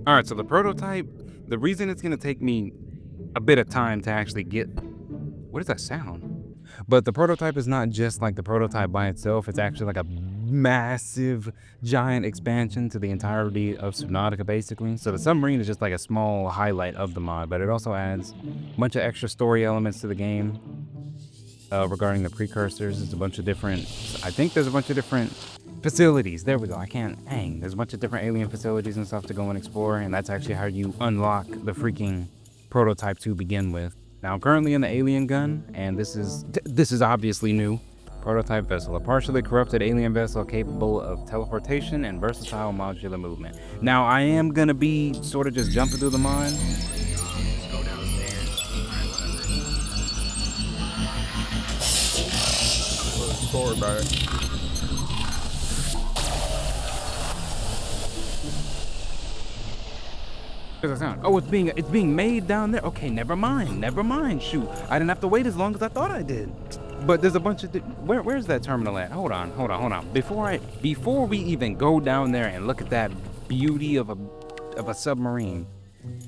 All right, so the prototype, the reason it's gonna take me a bit of time to actually get, what is that sound? But the prototype is not just like the prototype by itself. It's actually like a massive, giant expansion to the entirety of Subnautica, basically. So the submarine is just like a small highlight of the mod, but it also adds a bunch of extra story elements to the game. Regarding the precursors, there's a bunch of different, I think there's a bunch of different facilities. There we go. I can't hang. There's a bunch of different alien facilities and stuff to go and explore, and that's actually how you unlock the freaking prototype to begin with. Now, I'm currently in the alien gun, and this is obviously new. Prototype vessel, a partially corrupted alien vessel capable of teleportation and versatile modular movement. Now, I am gonna be sort of just jumping through the mod. Forward about it. Where's that sound? Oh, it's being made down there. Okay, never mind. Shoot, I didn't have to wait as long as I thought I did. But there's a bunch of where's that terminal at? Hold on. Before we even go down there and look at that beauty of a submarine,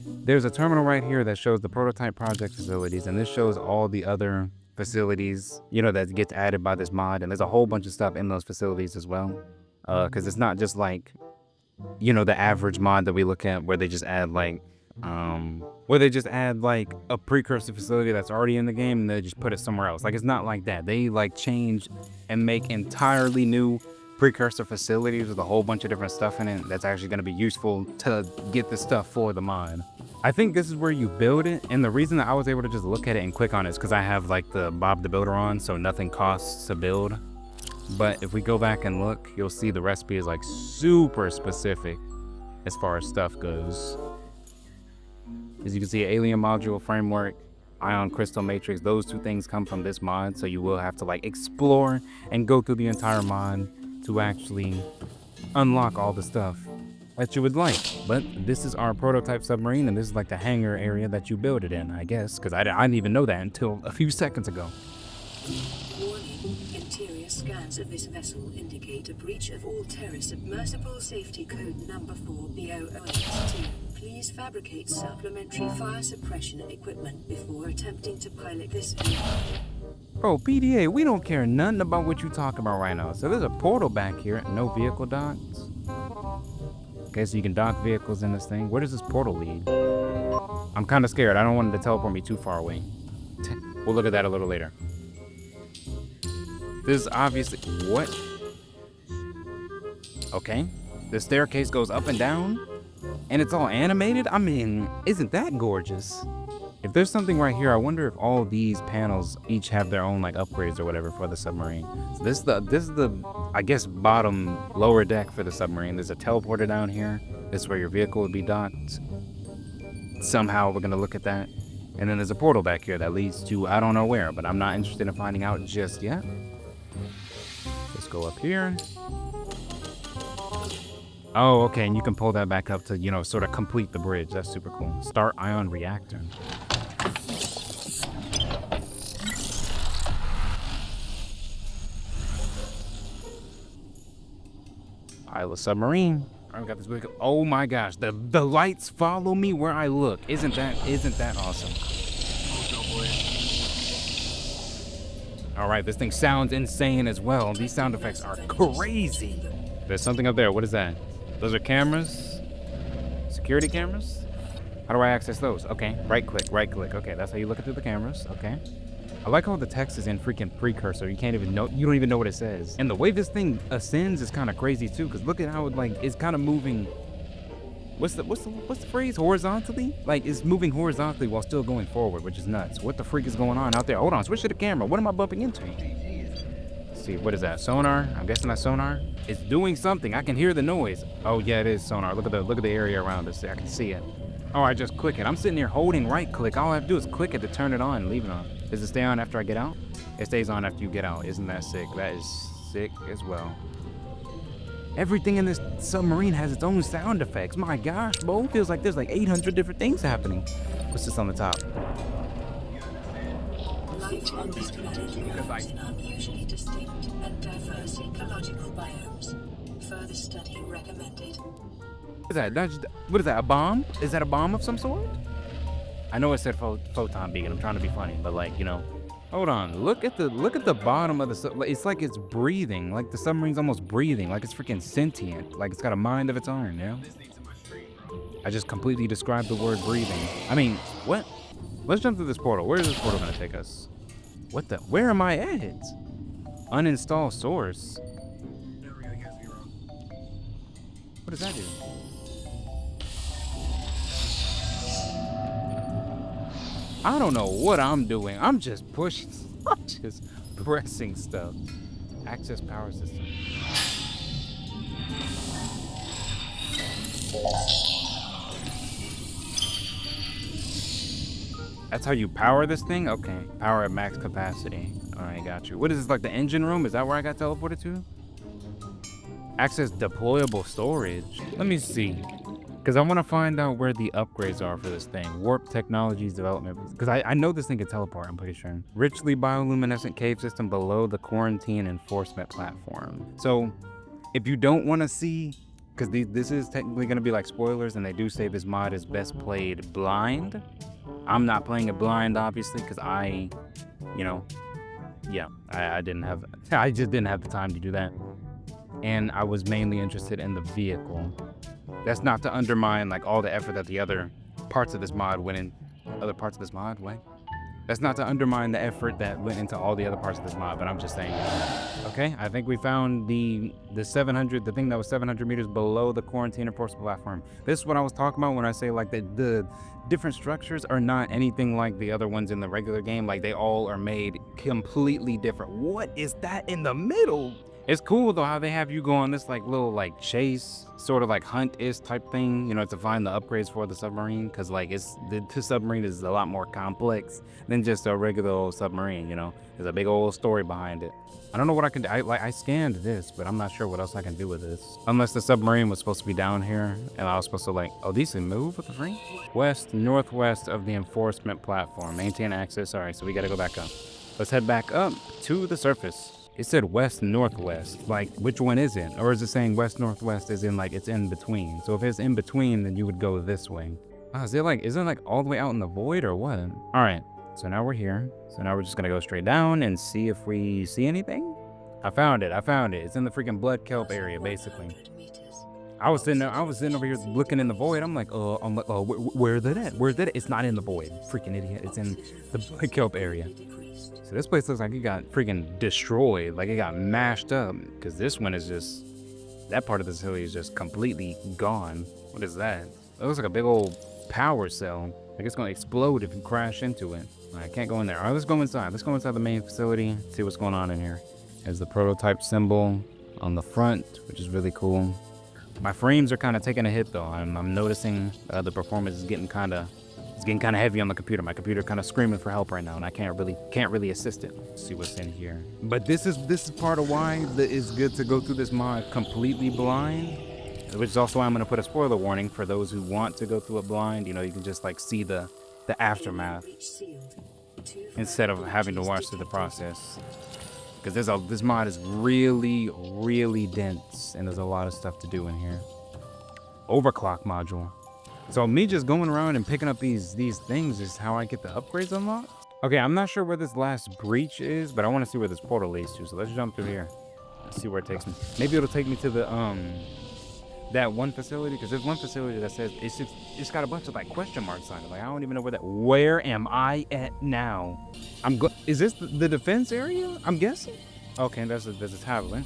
there's a terminal right here that shows the prototype project facilities, and this shows all the other facilities, that gets added by this mod, and there's a whole bunch of stuff in those facilities as well. Because it's not just like, the average mod that we look at where they just add like a precursor facility that's already in the game and they just put it somewhere else. Like, it's not like that. They like change and make entirely new precursor facilities with a whole bunch of different stuff in it that's actually going to be useful to get the stuff for the mod. I think this is where you build it, and the reason that I was able to just look at it and click on it is because I have like the Bob the Builder on, so nothing costs to build. But if we go back and look, you'll see the recipe is like super specific as far as stuff goes. As you can see, alien module framework, ion crystal matrix, those two things come from this mod, so you will have to like explore and go through the entire mod to actually unlock all the stuff that you would like. But this is our prototype submarine, and this is like the hangar area that you build it in, I guess, because I didn't even know that until a few seconds ago. Warning. Interior scans of this vessel indicate a breach of all terror submersible safety code number 4 BOOX2. Please fabricate supplementary fire suppression equipment before attempting to pilot this vehicle. Bro, PDA, we don't care nothing about what you talking about right now. So there's a portal back here, no vehicle docks. Okay, so you can dock vehicles in this thing. Where does this portal lead? I'm kind of scared. I don't want it to teleport me too far away. We'll look at that a little later. This is obviously, what? Okay, the staircase goes up and down, and it's all animated. I mean, isn't that gorgeous? If there's something right here, I wonder if all these panels each have their own like upgrades or whatever for the submarine. So this is the I guess bottom lower deck for the submarine. There's a teleporter down here. This is where your vehicle would be docked. Somehow we're gonna look at that. And then there's a portal back here that leads to I don't know where, but I'm not interested in finding out just yet. Let's go up here. Oh, okay, and you can pull that back up to, sort of complete the bridge. That's super cool. Start ion reactor. Pilot submarine. All right, we got this vehicle. Oh my gosh, the lights follow me where I look. Isn't that awesome? All right, this thing sounds insane as well. These sound effects are crazy. There's something up there. What is that? Those are cameras? Security cameras? How do I access those? Okay, right click. Okay, that's how you look through the cameras. Okay. I like how the text is in freaking precursor. You don't even know what it says. And the way this thing ascends is kind of crazy too, because look at how it's kind of moving. What's the phrase? Horizontally? Like, it's moving horizontally while still going forward, which is nuts. What the freak is going on out there? Hold on, switch to the camera. What am I bumping into? Let's see, what is that? Sonar? I'm guessing that's sonar. It's doing something. I can hear the noise. Oh yeah, it is sonar. Look at the area around us. I can see it. Oh, I just click it. I'm sitting here holding right click. All I have to do is click it to turn it on and leave it on. Does it stay on after I get out? It stays on after you get out. Isn't that sick? That is sick as well. Everything in this submarine has its own sound effects. My gosh, bro. It feels like there's like 800 different things happening. What's this on the top? Light on this planet provides unusually distinct and diverse ecological biomes. Further study recommended. What is that? What is that? A bomb? Is that a bomb of some sort? I know it said photon beacon. I'm trying to be funny, but like, you know. Hold on. Look at the bottom of the it's like it's breathing. Like the submarine's almost breathing. Like it's freaking sentient. Like it's got a mind of its own, you know? I just completely described the word breathing. I mean, what? Let's jump through this portal. Where is this portal gonna take us? What the? Where am I at? Uninstall source. What does that do? I don't know what I'm doing. I'm just pushing. I'm just pressing stuff. Access power system. That's how you power this thing? Okay. Power at max capacity. Alright, got you. What is this, like the engine room? Is that where I got teleported to? Access deployable storage. Let me see. Because I want to find out where the upgrades are for this thing. Warp Technologies Development. Because I know this thing can teleport, I'm pretty sure. Richly bioluminescent cave system below the quarantine enforcement platform. So, if you don't want to see... Because this is technically going to be like spoilers, and they do say this mod is best played blind. I'm not playing it blind, obviously, because I just didn't have the time to do that. And I was mainly interested in the vehicle. That's not to undermine like all the effort that the other parts of this mod went in. Other parts of this mod? What? That's not to undermine the effort that went into all the other parts of this mod, but I'm just saying. Okay, I think we found the 700, the thing that was 700 meters below the quarantine enforcement platform. This is what I was talking about when I say like the different structures are not anything like the other ones in the regular game. Like they all are made completely different. What is that in the middle? It's cool though how they have you go on this like little like chase, sort of like hunt-ish type thing, you know, to find the upgrades for the submarine. Cause like the submarine is a lot more complex than just a regular old submarine, you know. There's a big old story behind it. I don't know what I can do. I scanned this, but I'm not sure what else I can do with this. Unless the submarine was supposed to be down here and I was supposed to like, oh, these can move with the free? West, northwest of the enforcement platform. Maintain access. All right, so we gotta go back up. Let's head back up to the surface. It said west northwest. Like, which one is it? Or is it saying west northwest is in like it's in between? So if it's in between, then you would go this way. Oh, is it like all the way out in the void or what? All right, so now we're here. So now we're just gonna go straight down and see if we see anything. I found it. It's in the freaking blood kelp area, basically. I was sitting over here looking in the void. I'm like, where's that at? Where's that at? It's not in the void. Freaking idiot. It's in the blood kelp area. So this place looks like it got freaking destroyed, like it got mashed up, because this one is just, that part of the facility is just completely gone. What is that? It looks like a big old power cell. Like it's gonna explode if you crash into it. I can't go in there. All right, let's go inside. Let's go inside the main facility, see what's going on in here. There's the prototype symbol on the front, which is really cool. My frames are kind of taking a hit though. I'm noticing the performance is getting kind of heavy on the computer. My computer kind of screaming for help right now, and I can't really assist it. Let's see what's in here. But this is part of why it's good to go through this mod completely blind, which is also why I'm gonna put a spoiler warning for those who want to go through it blind. You know, you can just like see the aftermath instead of having to watch through the process. Because this mod is really, really dense, and there's a lot of stuff to do in here. Overclock module. So me just going around and picking up these things is how I get the upgrades unlocked? Okay, I'm not sure where this last breach is, but I want to see where this portal leads to. So let's jump through here. Let's see where it takes me. Maybe it'll take me to the that one facility, because there's one facility that says it's got a bunch of like question marks on it. Like I don't even know where am I at now? Is this the defense area? I'm guessing. Okay, there's a tablet.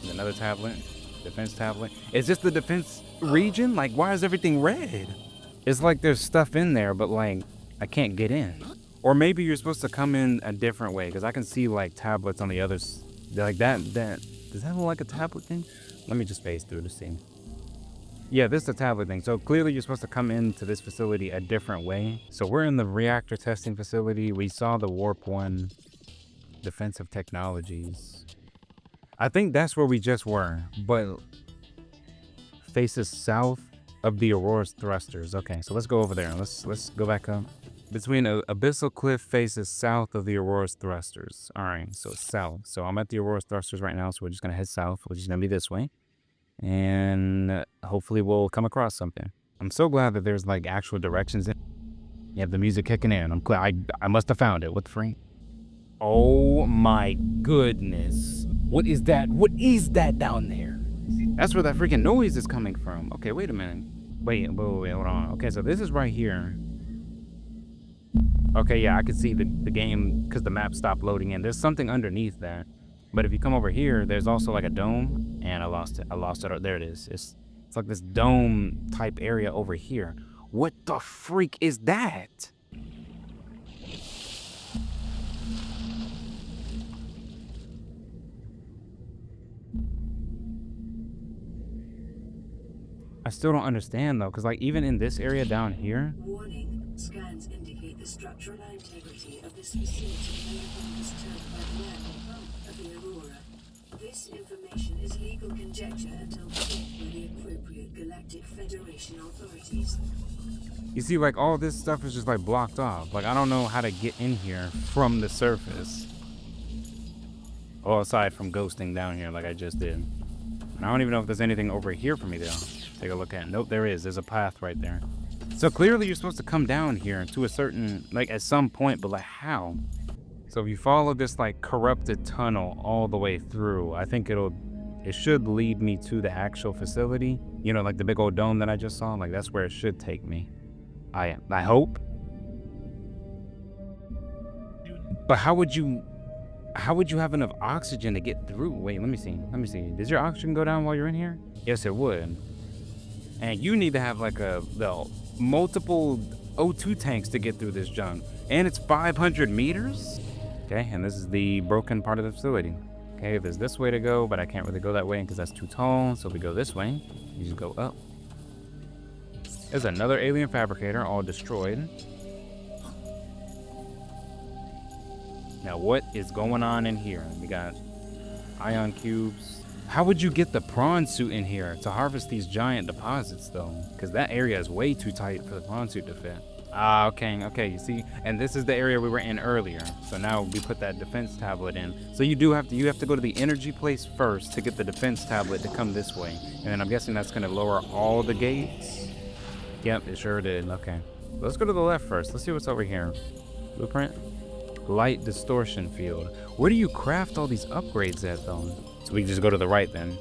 There's another tablet. Defense tablet. Is this the defense region? Like, why is everything red? It's like there's stuff in there, but like I can't get in. Or maybe you're supposed to come in a different way, because I can see like tablets on the others. Like that does that look like a tablet thing? Let me just phase through to see. Yeah, this is a tablet thing. So clearly you're supposed to come into this facility a different way. So we're in the reactor testing facility. We saw the Warp 1 defensive technologies. I think that's where we just were, but faces south of the Aurora's thrusters. Okay, so let's go over there. Let's go back up. Between Abyssal Cliff faces south of the Aurora's thrusters. All right, so south. So I'm at the Aurora's thrusters right now, so we're just gonna head south, which is gonna be this way. And hopefully we'll come across something. I'm so glad that there's like actual directions in. You have the music kicking in. I'm glad I must have found it. What the freak? Oh my goodness. What is that? What is that down there? That's where that freaking noise is coming from. Okay, wait a minute. Wait, hold on. Okay, so this is right here. Okay, yeah, I can see the game because the map stopped loading in. There's something underneath that. But if you come over here, there's also like a dome, and I lost it. There it is. It's like this dome type area over here. What the freak is that? I still don't understand though, because like even in this area down here. Warning, scans indicate the structural integrity of this facility may have been disturbed by the landing pump of the Aurora. This information is legal conjecture until checked by the appropriate Galactic Federation authorities. You see, like all this stuff is just like blocked off. Like I don't know how to get in here from the surface. Well, aside from ghosting down here like I just did. And I don't even know if there's anything over here for me to take a look at. Nope, there is. There's a path right there. So clearly you're supposed to come down here to a certain, like at some point, but like how? So if you follow this like corrupted tunnel all the way through, I think it should lead me to the actual facility. You know, like the big old dome that I just saw, like that's where it should take me. I hope. But how would you have enough oxygen to get through? Wait, let me see. Does your oxygen go down while you're in here? Yes, it would. And you need to have like the multiple O2 tanks to get through this junk. And it's 500 meters? Okay, and this is the broken part of the facility. Okay, there's this way to go, but I can't really go that way because that's too tall. So we go this way. You just go up. There's another alien fabricator, all destroyed. Now, what is going on in here? We got ion cubes. How would you get the prawn suit in here to harvest these giant deposits, though? Because that area is way too tight for the prawn suit to fit. Ah, okay, you see? And this is the area we were in earlier. So now we put that defense tablet in. So you have to go to the energy place first to get the defense tablet to come this way. And then I'm guessing that's going to lower all the gates. Yep, it sure did. Okay. Let's go to the left first. Let's see what's over here. Blueprint. Light distortion field. Where do you craft all these upgrades at, though? So we can just go to the right then.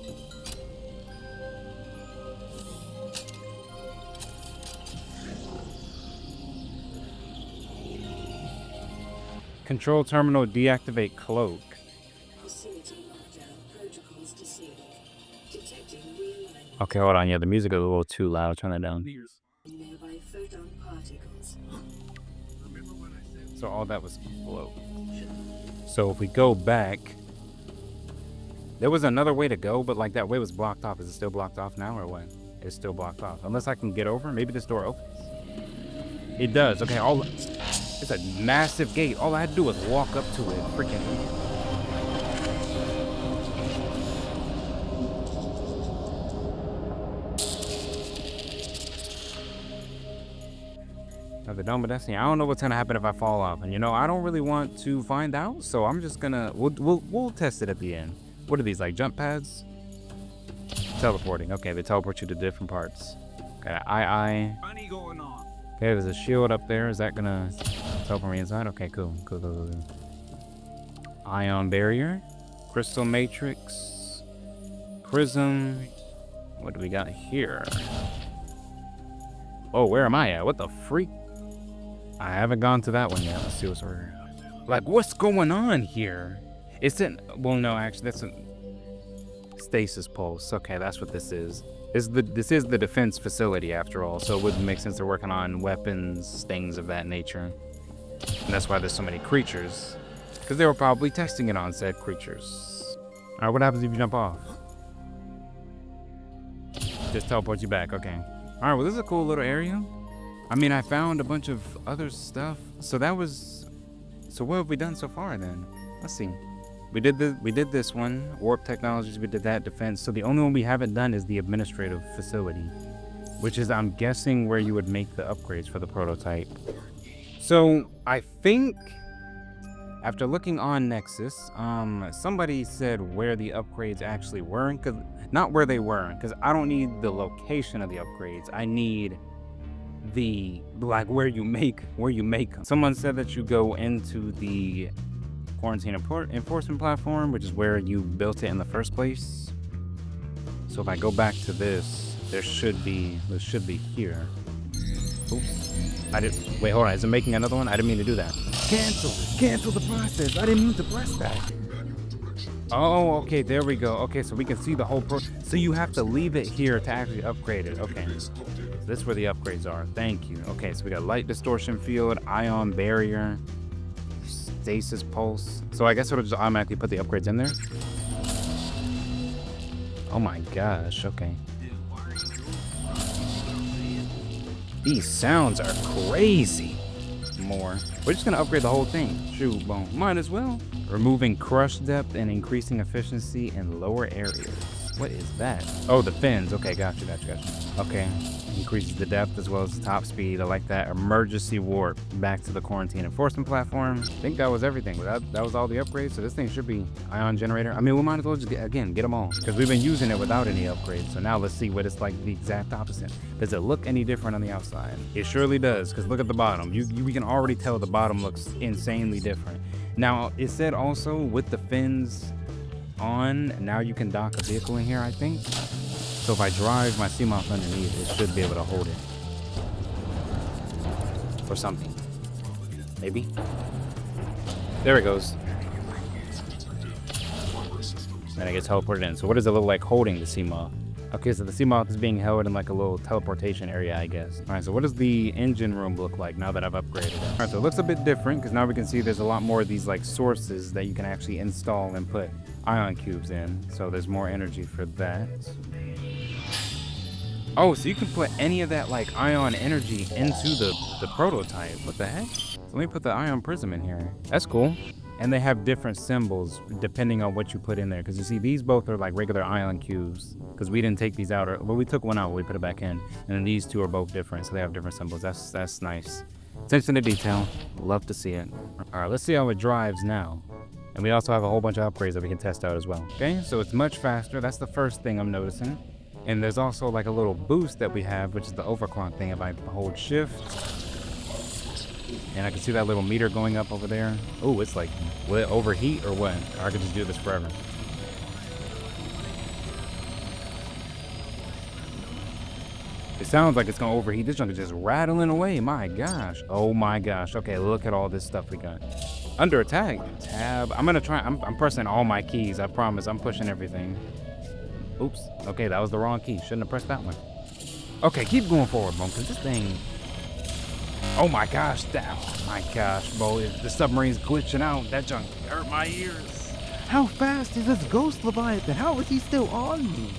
Control terminal deactivate cloak. Facility lockdown protocols disabled. Detecting realignment. Okay, hold on. Yeah, the music is a little too loud. Turn that down. Nearby photon particles. So all that was below. So if we go back, there was another way to go, but like that way was blocked off. Is it still blocked off now or what? It's still blocked off. Unless I can get over. Maybe this door opens. It does. Okay, it's a massive gate. All I had to do was walk up to it. Freaking idiot. The Dome of Destiny. I don't know what's gonna happen if I fall off, and you know I don't really want to find out, so I'm just gonna we'll test it at the end. What are these, like jump pads? Teleporting. Okay, they teleport you to different parts. Okay, Funny going on. Okay, there's a shield up there. Is that gonna teleport me inside? Okay, cool. Ion barrier, crystal matrix, prism. What do we got here? Oh, where am I at? What the freak? I haven't gone to that one yet. Let's see what's over here. Like, what's going on here? Well, no, actually, that's a stasis pulse. Okay, that's what this is. This is the defense facility after all, so it wouldn't make sense they're working on weapons, things of that nature. And that's why there's so many creatures, because they were probably testing it on said creatures. All right, what happens if you jump off? Just teleports you back. Okay. All right, well, this is a cool little area. I mean, I found a bunch of other stuff. So what have we done so far then? Let's see. We did this one, warp technologies, we did that, defense. So the only one we haven't done is the administrative facility, which is, I'm guessing, where you would make the upgrades for the prototype. So I think After looking on Nexus, somebody said where the upgrades actually were, not where they were, because I don't need the location of the upgrades. I need the, like, where you make them. Someone said that you go into the quarantine enforcement platform, which is where you built it in the first place. So if I go back to this, this should be here. Oops. Wait, hold on, is it making another one? I didn't mean to do that. Cancel the process. I didn't mean to press that. Oh, okay, there we go. Okay, so we can see the whole so you have to leave it here to actually upgrade it. Okay, so this is where the upgrades are. Thank you. Okay, so we got light distortion field, ion barrier, stasis pulse. So I guess it'll just automatically put the upgrades in there. Oh my gosh, okay. These sounds are crazy. More. We're just gonna upgrade the whole thing. Shoot, boom. Might as well. Removing crush depth and increasing efficiency in lower areas. What is that? Oh, the fins. Okay, gotcha. Okay. Increases the depth as well as the top speed. I like that. Emergency warp back to the quarantine enforcement platform. I think that was everything. That was all the upgrades. So this thing should be ion generator. I mean, we might as well just get them all, because we've been using it without any upgrades. So now let's see what it's like the exact opposite. Does it look any different on the outside? It surely does, because look at the bottom. We can already tell the bottom looks insanely different. Now, it said also with the fins on, now you can dock a vehicle in here, I think. So if I drive my Seamoth underneath, it should be able to hold it. Or something. Maybe? There it goes. And I get teleported in. So what does it look like holding the Seamoth? Okay, so the Seamoth is being held in like a little teleportation area, I guess. All right, so what does the engine room look like now that I've upgraded it? All right, so it looks a bit different, because now we can see there's a lot more of these like sources that you can actually install and put ion cubes in. So there's more energy for that. Oh, so you can put any of that like ion energy into the prototype. What the heck? So let me put the ion prism in here. That's cool. And they have different symbols depending on what you put in there. Because you see, these both are like regular ion cubes. Because we didn't take these out. Well, we took one out, we put it back in. And then these two are both different, so they have different symbols. That's nice. Attention to detail. Love to see it. All right, let's see how it drives now. And we also have a whole bunch of upgrades that we can test out as well. Okay, so it's much faster. That's the first thing I'm noticing. And there's also like a little boost that we have, which is the overclock thing. If I hold shift, and I can see that little meter going up over there. Oh, it's like, will it overheat or what? Or I could just do this forever. It sounds like it's gonna overheat. This junk is just rattling away. My gosh. Oh my gosh. Okay, look at all this stuff we got. Under attack, tab. I'm gonna try, I'm pressing all my keys. I promise, I'm pushing everything. Oops. Okay, that was the wrong key. Shouldn't have pressed that one. Okay, keep going forward, bro, because this thing... Oh my gosh, oh my gosh, bro. The submarine's glitching out. That junk hurt my ears. How fast is this ghost Leviathan? How is he still on me?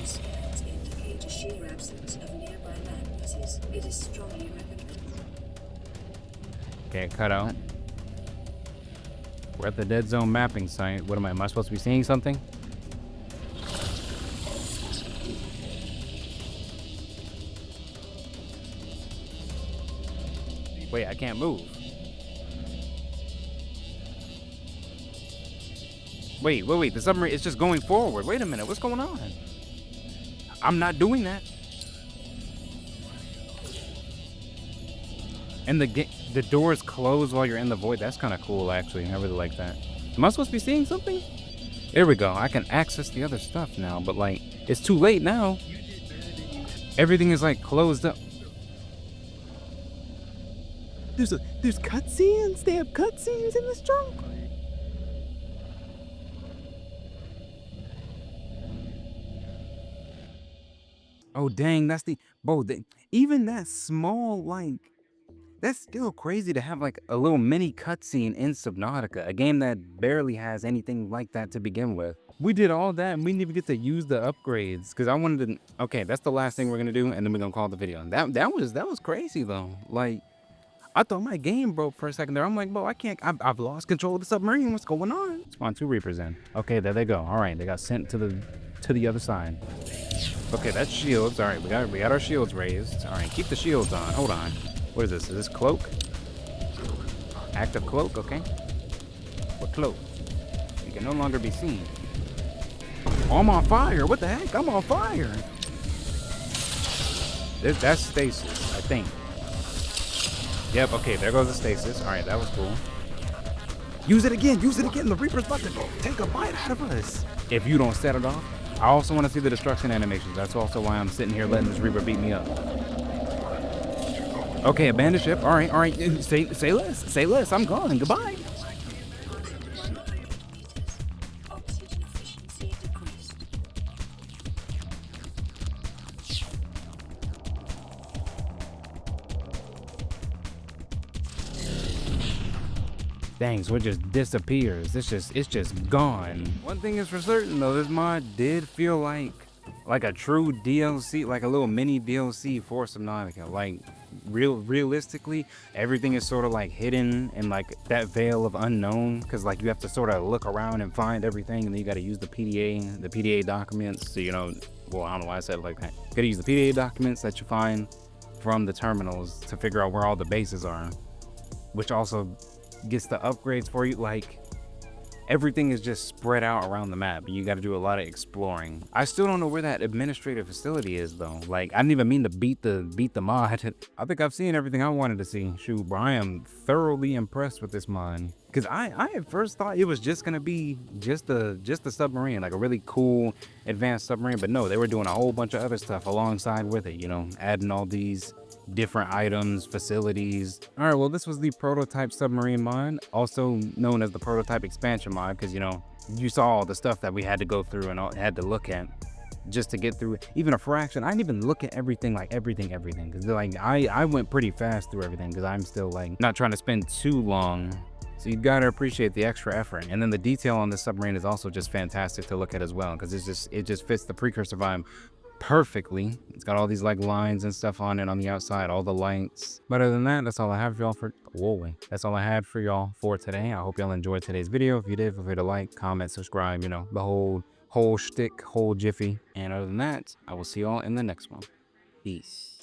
Scans indicate a sheer absence of nearby land masses. It is strongly recommended. Okay, cut out. We're at the dead zone mapping site. What am I supposed to be seeing something? Wait, I can't move. Wait, the submarine is just going forward. Wait a minute, what's going on? I'm not doing that. And the doors close while you're in the void. That's kind of cool, actually. I really like that. Am I supposed to be seeing something? There we go. I can access the other stuff now, but like, it's too late now. Everything is like closed up. There's cutscenes? They have cutscenes in this trunk? Oh dang, that's the... Bro, even that small, like... That's still crazy to have like a little mini cutscene in Subnautica, a game that barely has anything like that to begin with. We did all that and we didn't even get to use the upgrades, because I wanted to... Okay, that's the last thing we're gonna do, and then we're gonna call the video. That was crazy though. Like... I thought my game broke for a second there. I'm like, bro, I've lost control of the submarine. What's going on? Spawn 2 Reapers in. Okay, there they go. All right, they got sent to the other side. Okay, that's shields. All right, we got our shields raised. All right, keep the shields on. Hold on. What is this? Is this cloak? Active cloak, okay. We're closed. You can no longer be seen. Oh, I'm on fire. What the heck? I'm on fire. That's stasis, I think. Yep, okay, there goes the stasis. All right, that was cool. Use it again. Use it again. The Reaper's about to go take a bite out of us. If you don't set it off. I also want to see the destruction animations. That's also why I'm sitting here letting this Reaper beat me up. Okay, abandoned ship. All right, all right. Say less. Say less. I'm gone. Goodbye. Oxygen efficiency decreased. Dang, so it just disappears. It's just gone. One thing is for certain though, this mod did feel like a true DLC, like a little mini DLC for Subnautica. Like realistically, everything is sort of like hidden in like that veil of unknown, because like you have to sort of look around and find everything, and then you got to use the PDA documents. So you know, well, I don't know why I said it like that. You got to use the PDA documents that you find from the terminals to figure out where all the bases are, which also gets the upgrades for you. Like everything is just spread out around the map. You got to do a lot of exploring. I still don't know where that administrative facility is though. Like I didn't even mean to beat the mod. I think I've seen everything I wanted to see. Shoot, bro, I am thoroughly impressed with this mod, because I at first thought it was just gonna be just the submarine, like a really cool advanced submarine, but no, they were doing a whole bunch of other stuff alongside with it, you know, adding all these different items, facilities. All right, well, this was the prototype submarine mod, also known as the prototype expansion mod, because you know, you saw all the stuff that we had to go through and had to look at just to get through even a fraction. I didn't even look at everything, like everything, because like I went pretty fast through everything, because I'm still like not trying to spend too long. So you gotta appreciate the extra effort. And then the detail on this submarine is also just fantastic to look at as well, because it just fits the Precursor vibe perfectly. It's got all these like lines and stuff on it on the outside, all the lights. But other than that, that's all I have for y'all for that's all I had for y'all for today. I hope y'all enjoyed today's video. If you did, feel free to like, comment, subscribe, you know, the whole shtick, whole jiffy. And other than that, I will see y'all in the next one. Peace.